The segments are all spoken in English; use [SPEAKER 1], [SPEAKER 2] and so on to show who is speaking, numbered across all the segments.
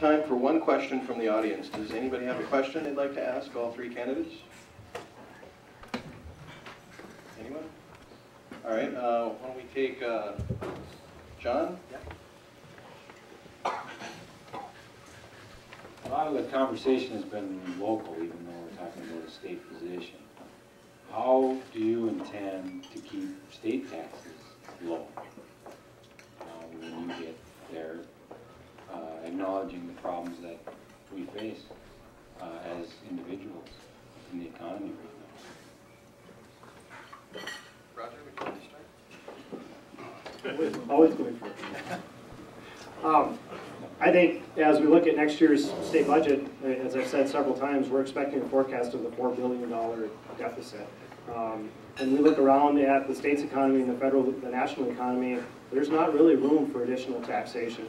[SPEAKER 1] Time for one question from the audience. Does anybody have a question they'd like to ask all three candidates? Anyone? All right, why don't we take John?
[SPEAKER 2] Yeah. A lot of the conversation has been local, even though we're talking about a state position. How do you intend to keep state taxes low when you get there, acknowledging the problems that we face as individuals in the economy right now?
[SPEAKER 1] Roger, would you like to start?
[SPEAKER 3] Always going for it. I think as we look at next year's state budget, as I've said several times, we're expecting a forecast of a $4 billion deficit. And we look around at the state's economy and the national economy, there's not really room for additional taxation.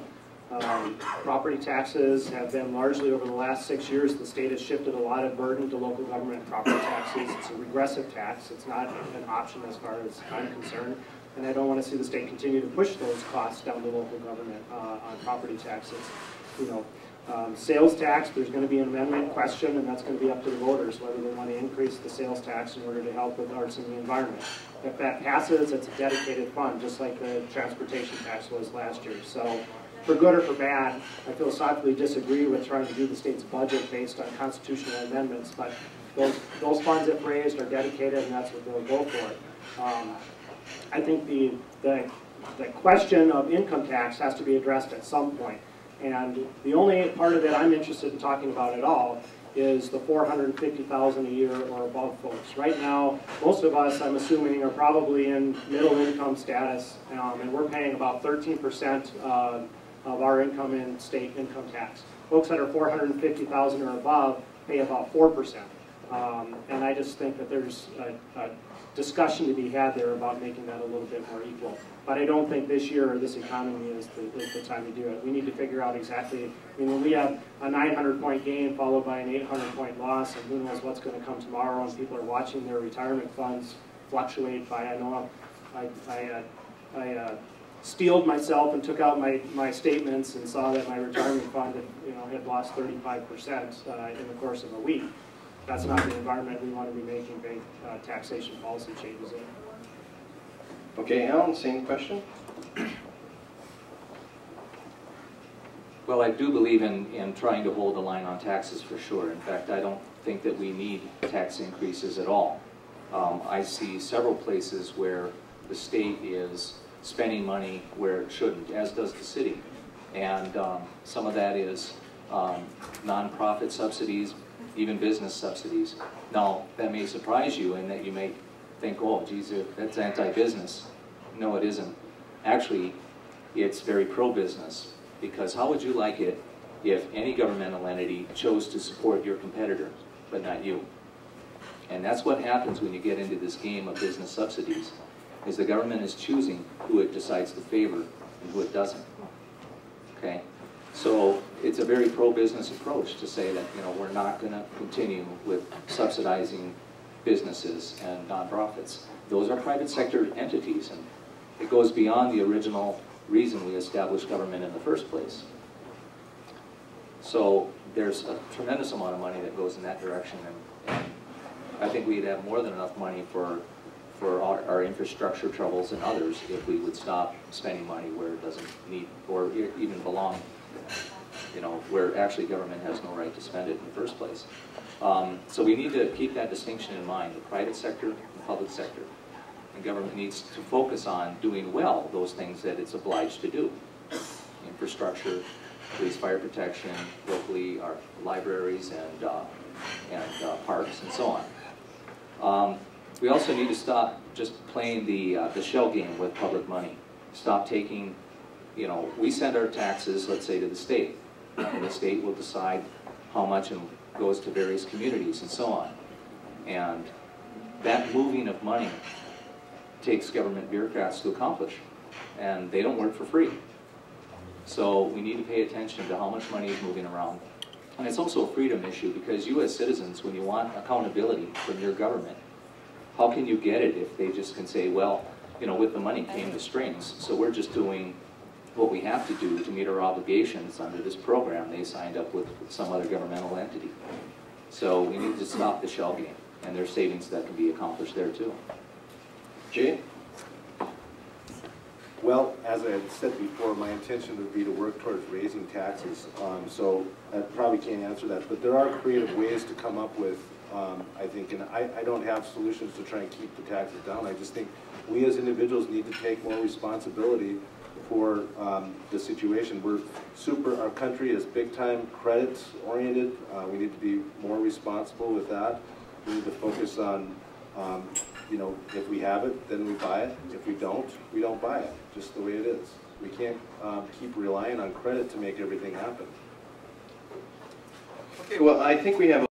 [SPEAKER 3] Property taxes have been largely, over the last 6 years, the state has shifted a lot of burden to local government property taxes. It's a regressive tax. It's not an option as far as I'm concerned. And I don't want to see the state continue to push those costs down to local government on property taxes. You know, sales tax, there's going to be an amendment question, and that's going to be up to the voters whether they want to increase the sales tax in order to help with arts and the environment. If that passes, it's a dedicated fund, just like the transportation tax was last year. So, for good or for bad, I philosophically disagree with trying to do the state's budget based on constitutional amendments, but those funds, if raised, are dedicated, and that's what they'll go for. I think the question of income tax has to be addressed at some point. And the only part of it I'm interested in talking about at all is the $450,000 a year or above folks. Right now, most of us, I'm assuming, are probably in middle income status, and we're paying about 13% of our income in state income tax. Folks that are $450,000 or above pay about 4%. And I just think that there's a discussion to be had there about making that a little bit more equal. But I don't think this year or this economy is the time to do it. We need to figure out exactly, I mean, when we have a 900-point gain followed by an 800-point loss, and who knows what's going to come tomorrow, and people are watching their retirement funds fluctuate by, I know I steeled myself and took out my statements and saw that my retirement fund had lost 35% in the course of a week. That's not the environment we want to be making big taxation policy changes in.
[SPEAKER 1] Okay, Alan, same question.
[SPEAKER 4] Well, I do believe in trying to hold the line on taxes for sure. In fact, I don't think that we need tax increases at all. I see several places where the state is spending money where it shouldn't, as does the city. And some of that is nonprofit subsidies, even business subsidies. Now, that may surprise you in that you may think, oh, geez, that's anti-business. No, it isn't. Actually, it's very pro-business, because how would you like it if any governmental entity chose to support your competitor, but not you? And that's what happens when you get into this game of business subsidies, is the government is choosing who it decides to favor and who it doesn't. Okay? So it's a very pro-business approach to say that we're not going to continue with subsidizing businesses and nonprofits. Those are private sector entities, and it goes beyond the original reason we established government in the first place. So there's a tremendous amount of money that goes in that direction, and I think we'd have more than enough money for our infrastructure troubles and others if we would stop spending money where it doesn't need or even belong. Where actually government has no right to spend it in the first place. So we need to keep that distinction in mind, the private sector and the public sector. And government needs to focus on doing well those things that it's obliged to do. Infrastructure, police, fire protection, locally, our libraries and parks and so on. We also need to stop just playing the shell game with public money. Stop taking, we send our taxes, let's say, to the state. And the state will decide how much goes to various communities and so on. And that moving of money takes government bureaucrats to accomplish. And they don't work for free. So we need to pay attention to how much money is moving around. And it's also a freedom issue, because you as citizens, when you want accountability from your government, how can you get it if they just can say, well, with the money came the strings, so we're just doing what we have to do to meet our obligations under this program. They signed up with some other governmental entity. So we need to stop the shell game, and there's savings that can be accomplished there too.
[SPEAKER 1] Jay?
[SPEAKER 5] Well, as I had said before, my intention would be to work towards raising taxes. So I probably can't answer that, but there are creative ways to come up with, I think, and I don't have solutions to try and keep the taxes down. I just think we as individuals need to take more responsibility for the situation. Our country is big-time credits oriented. We need to be more responsible with that. We need to focus on, you know, if we have it, then we buy it. If we don't buy it, just the way it is. We can't keep relying on credit to make everything happen.
[SPEAKER 1] Okay, well, I think we have